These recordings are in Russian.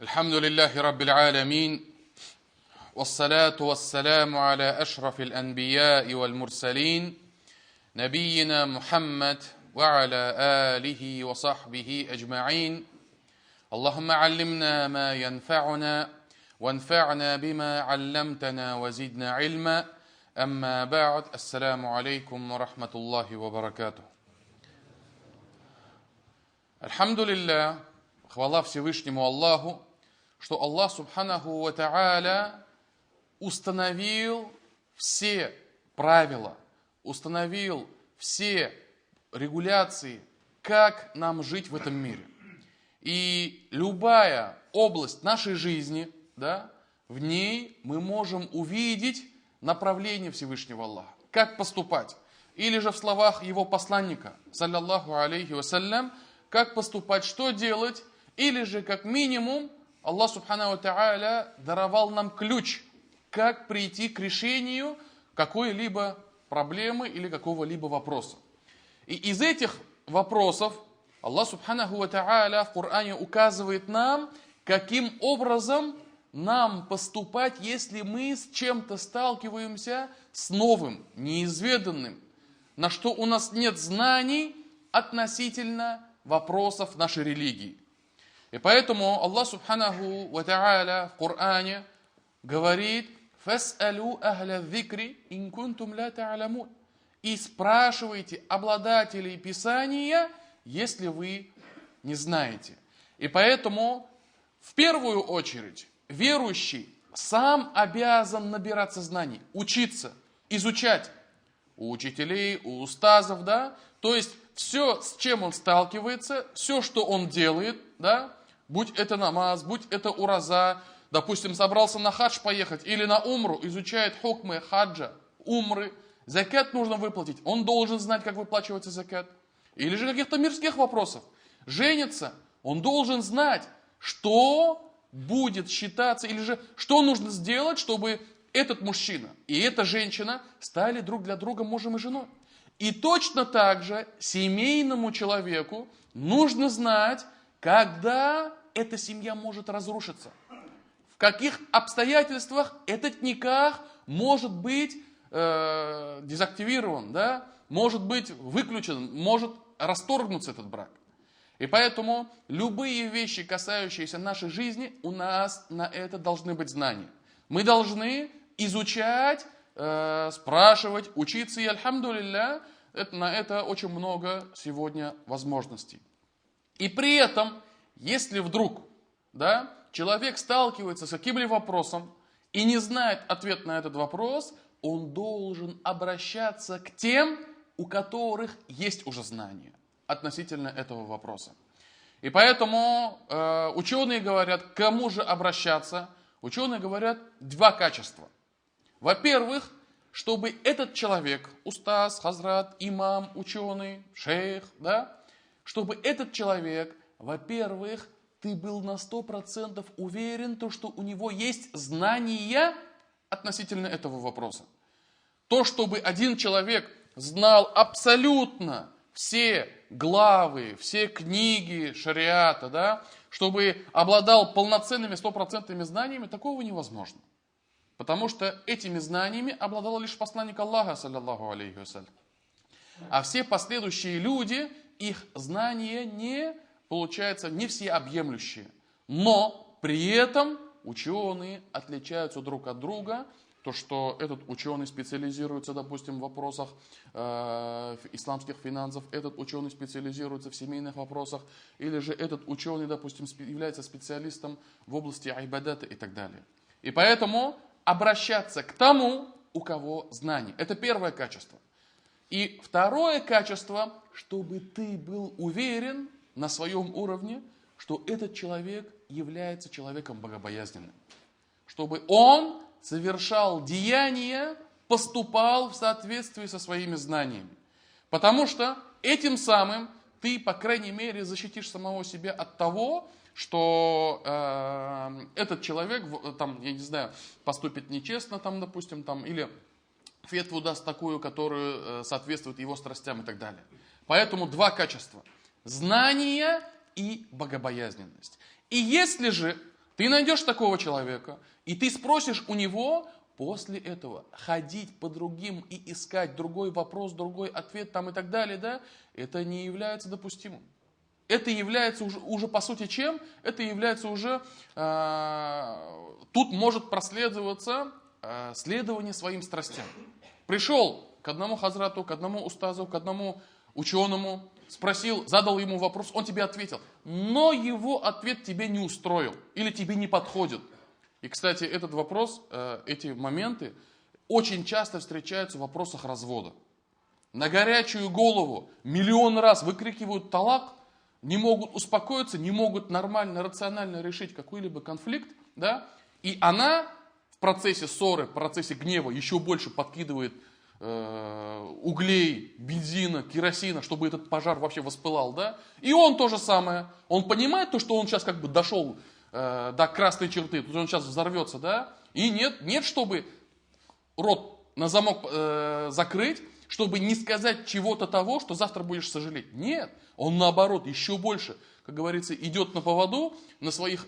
الحمد لله رب العالمين والصلاة والسلام على أشرف الأنبياء والمرسلين نبينا محمد وعلى آله وصحبه أجمعين. اللهم علمنا ما ينفعنا وانفعنا بما علمتنا وزدنا علما. أما بعد، السلام عليكم ورحمة الله وبركاته. Альхамдулилля, хвала Всевышнему Аллаху, что Аллах Субханаху ва Тааля установил все правила, установил все регуляции, как нам жить в этом мире. И любая область нашей жизни, в ней мы можем увидеть направление Всевышнего Аллаха, как поступать. Или же в словах его посланника, саллаллаху алейхи вассалям, как поступать, что делать. Или же, как минимум, Аллах Субханаху ва Тааля даровал нам ключ, как прийти к решению какой-либо проблемы или какого-либо вопроса. И из этих вопросов Аллах Субханаху ва Тааля в Коране указывает нам, каким образом нам поступать, если мы с чем-то сталкиваемся с новым, неизведанным, на что у нас нет знаний относительно вопросов нашей религии. И поэтому Аллах Субханаху ва Тааля в Коране говорит: «Фас'алу ахля зикри ин кунтум ла та'ламун». И спрашивайте обладателей Писания, если вы не знаете. И поэтому в первую очередь верующий сам обязан набираться знаний, учиться, изучать у учителей, у устазов, то есть все, с чем он сталкивается, все, что он делает, будь это намаз, будь это ураза, допустим, собрался на хадж поехать или на умру, изучает хукмы хаджа, умры, закят нужно выплатить, он должен знать, как выплачивается закят. Или же каких-то мирских вопросов. Женится, он должен знать, что будет считаться, или же что нужно сделать, чтобы этот мужчина и эта женщина стали друг для друга мужем и женой. И точно так же семейному человеку нужно знать, когда эта семья может разрушиться. В каких обстоятельствах этот никах может быть дезактивирован, может быть выключен, может расторгнуться этот брак. И поэтому любые вещи, касающиеся нашей жизни, у нас на это должны быть знания. Мы должны изучать, спрашивать, учиться. И альхамдулилля, на это очень много сегодня возможностей. И при этом, если вдруг человек сталкивается с каким-либо вопросом и не знает ответ на этот вопрос, он должен обращаться к тем, у которых есть уже знания относительно этого вопроса. И поэтому ученые говорят, к кому же обращаться? Ученые говорят два качества. Во-первых, чтобы этот человек, устаз, хазрат, имам, ученый, шейх, чтобы этот человек, во-первых, ты был на 100% уверен, что у него есть знания относительно этого вопроса. То, чтобы один человек знал абсолютно все главы, все книги шариата, чтобы обладал полноценными 100% знаниями, такого невозможно. Потому что этими знаниями обладал лишь посланник Аллаха, саллаллаху алейхи вассалям. А все последующие люди, их знания не всеобъемлющие. Но при этом ученые отличаются друг от друга. То, что этот ученый специализируется, допустим, в вопросах исламских финансов, этот ученый специализируется в семейных вопросах, или же этот ученый, допустим, является специалистом в области айбадата и так далее. И поэтому обращаться к тому, у кого знания. Это первое качество. И второе качество, чтобы ты был уверен на своем уровне, что этот человек является человеком богобоязненным. Чтобы он совершал деяния, поступал в соответствии со своими знаниями. Потому что этим самым ты, по крайней мере, защитишь самого себя от того, что этот человек, поступит нечестно, допустим, или фетву даст такую, которую соответствует его страстям и так далее. Поэтому два качества. Знание и богобоязненность. И если же Ты найдешь такого человека, и ты спросишь у него, после этого ходить по другим и искать другой вопрос, другой ответ там и так далее, да, это не является допустимым. Это является уже по сути чем? Это является уже, тут может проследоваться следование своим страстям. Пришел к одному хазрату, к одному устазу, к одному ученому, спросил, задал ему вопрос, он тебе ответил, но его ответ тебе не устроил или тебе не подходит. И, кстати, этот вопрос, эти моменты очень часто встречаются в вопросах развода. На горячую голову миллион раз выкрикивают талак, не могут успокоиться, не могут нормально, рационально решить какой-либо конфликт, да? И она в процессе ссоры, в процессе гнева еще больше подкидывает углей, бензина, керосина, чтобы этот пожар вообще воспылал, да? И он то же самое. Он понимает то, что он сейчас как бы дошел до красной черты, то есть он сейчас взорвется, да? И нет, чтобы рот на замок закрыть, чтобы не сказать чего-то того, что завтра будешь сожалеть. Нет, он наоборот, еще больше, как говорится, идет на поводу у своих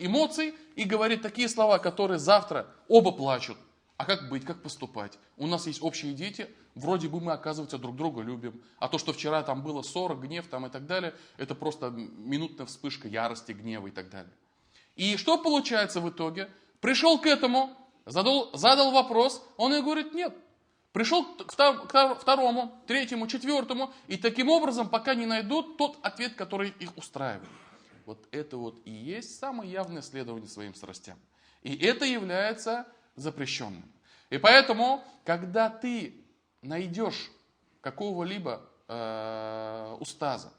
эмоций и говорит такие слова, которые завтра оба плачут. А как быть, как поступать? У нас есть общие дети, вроде бы мы, оказывается, друг друга любим. А то, что вчера там было ссора, гнев там и так далее, это просто минутная вспышка ярости, гнева и так далее. И что получается в итоге? Пришел к этому, задал вопрос, он и говорит, нет. Пришел к второму, третьему, четвертому, и таким образом, пока не найдут тот ответ, который их устраивает. Вот это вот и есть самое явное следование своим страстям. И это является запрещенным. И поэтому, когда ты найдешь какого-либо устаза,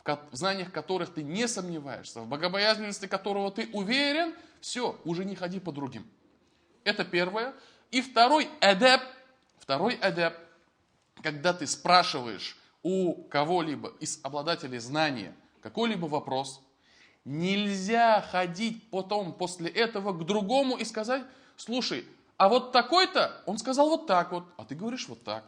в знаниях которых ты не сомневаешься, в богобоязненности которого ты уверен, все, уже не ходи по другим. Это первое. И второй адаб, когда ты спрашиваешь у кого-либо из обладателей знания какой-либо вопрос, нельзя ходить потом после этого к другому и сказать, слушай, а вот такой-то, он сказал вот так вот, а ты говоришь вот так.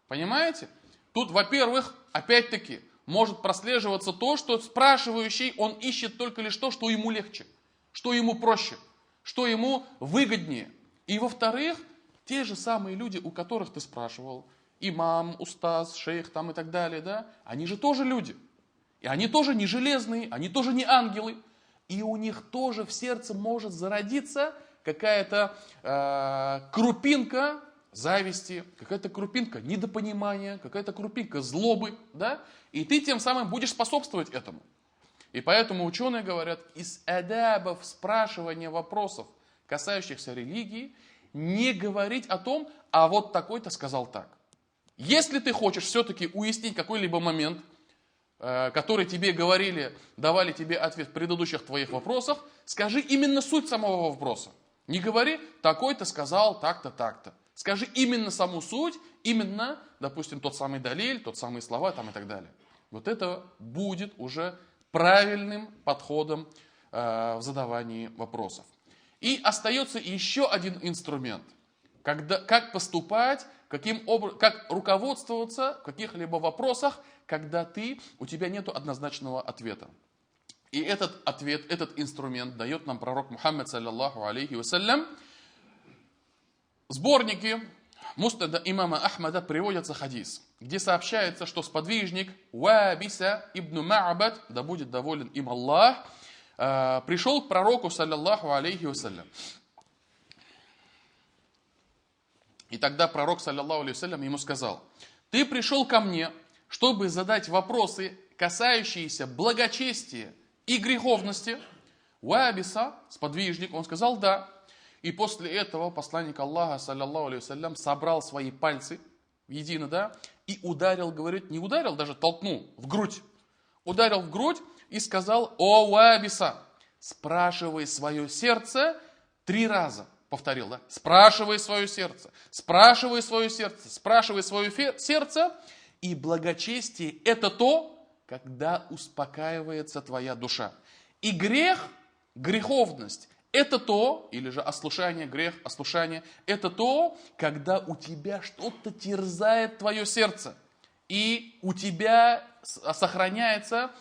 Понимаете? Тут, во-первых, опять-таки, может прослеживаться то, что спрашивающий, он ищет только лишь то, что ему легче, что ему проще, что ему выгоднее. И во-вторых, те же самые люди, у которых ты спрашивал, имам, устаз, шейх там и так далее, да, они же тоже люди. И они тоже не железные, они тоже не ангелы. И у них тоже в сердце может зародиться какая-то крупинка зависти, какая-то крупинка недопонимания, какая-то крупинка злобы, да? И ты тем самым будешь способствовать этому. И поэтому ученые говорят, из адабов спрашивания вопросов, касающихся религии, не говорить о том, а вот такой-то сказал так. Если ты хочешь все-таки уяснить какой-либо момент, который тебе говорили, давали тебе ответ в предыдущих твоих вопросах, скажи именно суть самого вопроса. Не говори, такой-то сказал так-то, так-то. Скажи именно саму суть, именно, допустим, тот самый далиль, тот самые слова там и так далее. Вот это будет уже правильным подходом в задавании вопросов. И остается еще один инструмент. Как поступать, как руководствоваться в каких-либо вопросах, когда у тебя нет однозначного ответа. И этот ответ, этот инструмент дает нам пророк Мухаммад, саллаллаху алейхи вассалям. В сборнике Мусната имама Ахмада приводится хадис, где сообщается, что сподвижник Уабиса ибн Ма'бад, да будет доволен им Аллах, пришел к пророку, саллаллаху алейхи вассалям. И тогда пророк, саллаллаху алейхи вассалям, ему сказал, ты пришел ко мне, чтобы задать вопросы, касающиеся благочестия и греховности. Уабиса, сподвижник, он сказал да. И после этого посланник Аллаха, саллаллаху алейхи вассалям, собрал свои пальцы едино, да, и ударил, говорит, не ударил, даже толкнул в грудь. Ударил в грудь и сказал, о Уабиса, спрашивай свое сердце 3 раза. Повторил, да, спрашивай свое сердце, спрашивай свое сердце, спрашивай свое сердце. И благочестие это то, когда успокаивается твоя душа. И греховность, это то, или же ослушание, грех, ослушание, это то, когда у тебя что-то терзает твое сердце. И у тебя сохраняется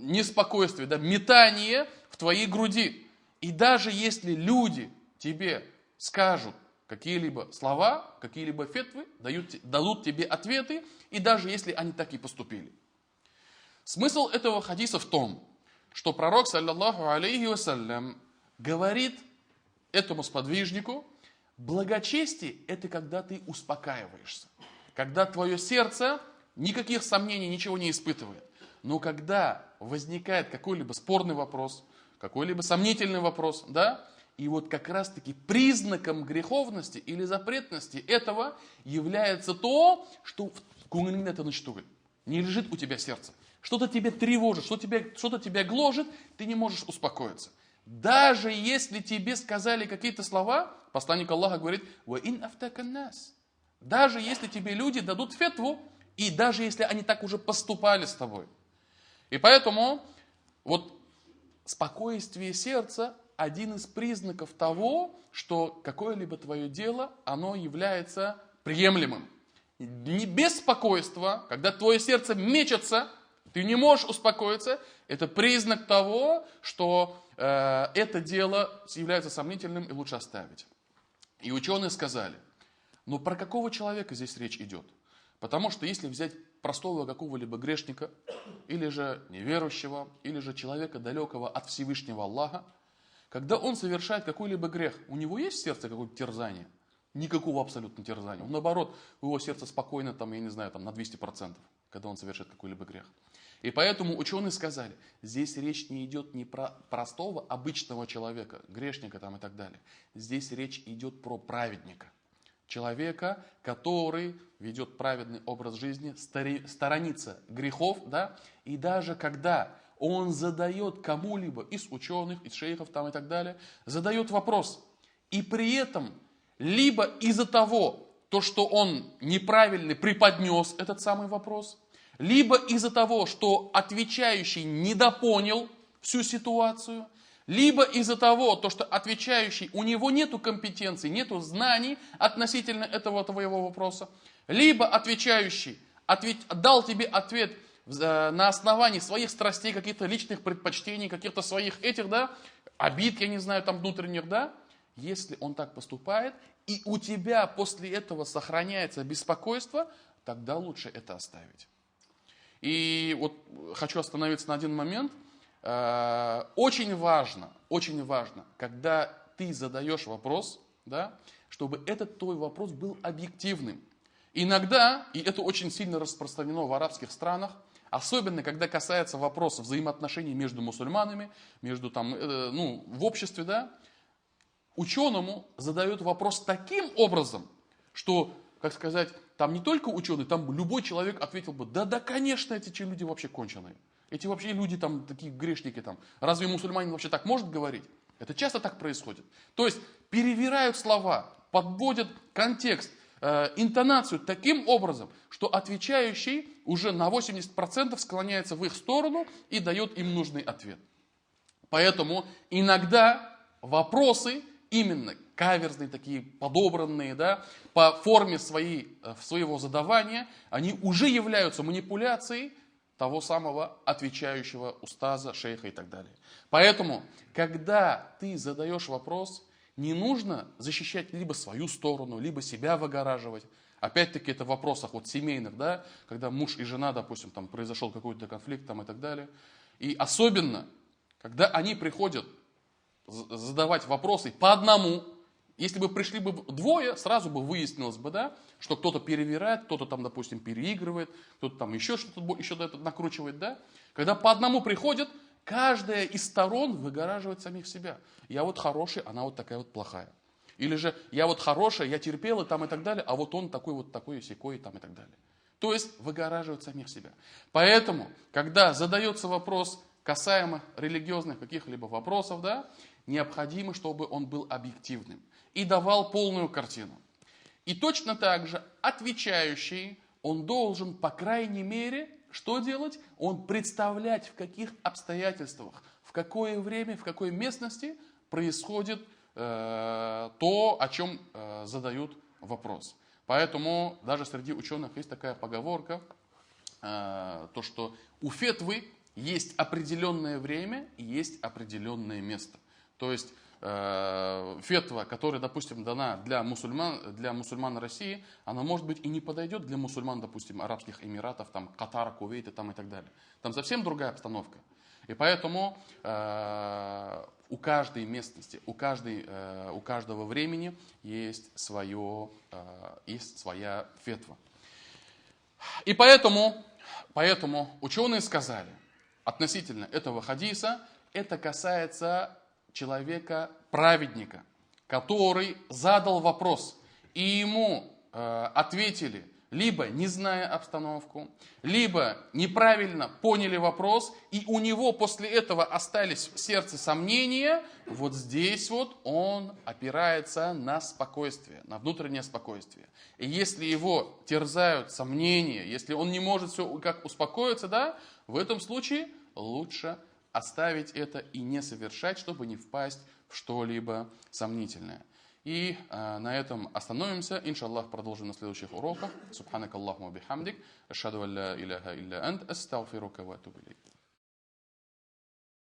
неспокойствие, да, метание в твоей груди. И даже если люди тебе скажут какие-либо слова, какие-либо фетвы, дадут тебе ответы, и даже если они так и поступили. Смысл этого хадиса в том, что пророк, саллаллаху алейхи вассалям, говорит этому сподвижнику: благочестие – это когда ты успокаиваешься, когда твое сердце никаких сомнений, ничего не испытывает. Но когда возникает какой-либо спорный вопрос, какой-либо сомнительный вопрос, да, и вот как раз-таки признаком греховности или запретности этого является то, что не лежит у тебя сердце. Что-то тебя тревожит, что-то тебя гложет, ты не можешь успокоиться. Даже если тебе сказали какие-то слова, посланник Аллаха говорит: «Ва ин афтакан нас». Даже если тебе люди дадут фетву, и даже если они так уже поступали с тобой. И поэтому вот спокойствие сердца – один из признаков того, что какое-либо твое дело, оно является приемлемым. Не без спокойства, когда твое сердце мечется, ты не можешь успокоиться, это признак того, что это дело является сомнительным и лучше оставить. И ученые сказали: но про какого человека здесь речь идет? Потому что если взять простого какого-либо грешника, или же неверующего, или же человека далекого от Всевышнего Аллаха, когда он совершает какой-либо грех, у него есть в сердце какое-то терзание? Никакого абсолютно терзания. Он, наоборот, у его сердце спокойно, там, я не знаю, там, на 200%, когда он совершает какой-либо грех. И поэтому ученые сказали, здесь речь не идет не про простого, обычного человека, грешника там, и так далее. Здесь речь идет про праведника. Человека, который ведет праведный образ жизни, сторонится грехов, да, и даже когда он задает кому-либо из ученых, из шейхов там, и так далее, задает вопрос, и при этом либо из-за того, что он неправильно преподнес этот самый вопрос, либо из-за того, что отвечающий недопонял всю ситуацию, либо из-за того, что отвечающий, у него нету компетенции, нету знаний относительно этого твоего вопроса, либо отвечающий дал тебе ответ на основании своих страстей, каких-то личных предпочтений, каких-то своих этих, да, обид, я не знаю, там внутренних, да, если он так поступает, и у тебя после этого сохраняется беспокойство, тогда лучше это оставить. И вот хочу остановиться на один момент. Очень важно, когда ты задаешь вопрос, да, чтобы этот твой вопрос был объективным. Иногда, и это очень сильно распространено в арабских странах, особенно когда касается вопроса взаимоотношений между мусульманами, между там, в обществе, да, ученому задают вопрос таким образом, что, как сказать, там не только ученый, там любой человек ответил бы: да, конечно, эти люди вообще конченые. Эти вообще люди там, такие грешники там. Разве мусульманин вообще так может говорить? Это часто так происходит. То есть перевирают слова, подводят контекст, интонацию таким образом, что отвечающий уже на 80% склоняется в их сторону и дает им нужный ответ. Поэтому иногда вопросы именно каверзные, такие подобранные, да, по форме своего задавания, они уже являются манипуляцией того самого отвечающего устаза, шейха и так далее. Поэтому, когда ты задаешь вопрос, не нужно защищать либо свою сторону, либо себя выгораживать. Опять-таки это в вопросах вот семейных, да, когда муж и жена, допустим, там произошел какой-то конфликт там, и так далее. И особенно, когда они приходят задавать вопросы по одному, если бы пришли бы двое, сразу бы выяснилось бы, да, что кто-то перевирает, кто-то там, допустим, переигрывает, кто-то там еще что-то накручивает, да. Когда по одному приходят, каждая из сторон выгораживает самих себя. Я вот хороший, она вот такая вот плохая. Или же я вот хорошая, я терпела там и так далее, а вот он такой сякой там и так далее. То есть выгораживают самих себя. Поэтому, когда задается вопрос касаемо религиозных каких-либо вопросов, да, необходимо, чтобы он был объективным и давал полную картину. И точно так же отвечающий, он должен, по крайней мере, что делать? Он представлять, в каких обстоятельствах, в какое время, в какой местности происходит то, о чем задают вопрос. Поэтому даже среди ученых есть такая поговорка: то, что у фетвы есть определенное время и есть определенное место. То есть фетва, которая, допустим, дана для мусульман России, она, может быть, и не подойдет для мусульман, допустим, Арабских Эмиратов, там, Катара, Кувейта там, и так далее. Там совсем другая обстановка. И поэтому у каждой местности, у каждого времени есть своя фетва. И поэтому ученые сказали относительно этого хадиса, это касается человека-праведника, который задал вопрос, и ему ответили, либо не зная обстановку, либо неправильно поняли вопрос, и у него после этого остались в сердце сомнения, вот здесь вот он опирается на спокойствие, на внутреннее спокойствие. И если его терзают сомнения, если он не может все как успокоиться, да, в этом случае лучше оставить это и не совершать, чтобы не впасть в что-либо сомнительное. И на этом остановимся. Иншаллах, продолжим на следующих уроках. Субханак Аллахума бихамдик. Ашхаду ан ла иляха илля ант. Астагфирука ва атубу илейк.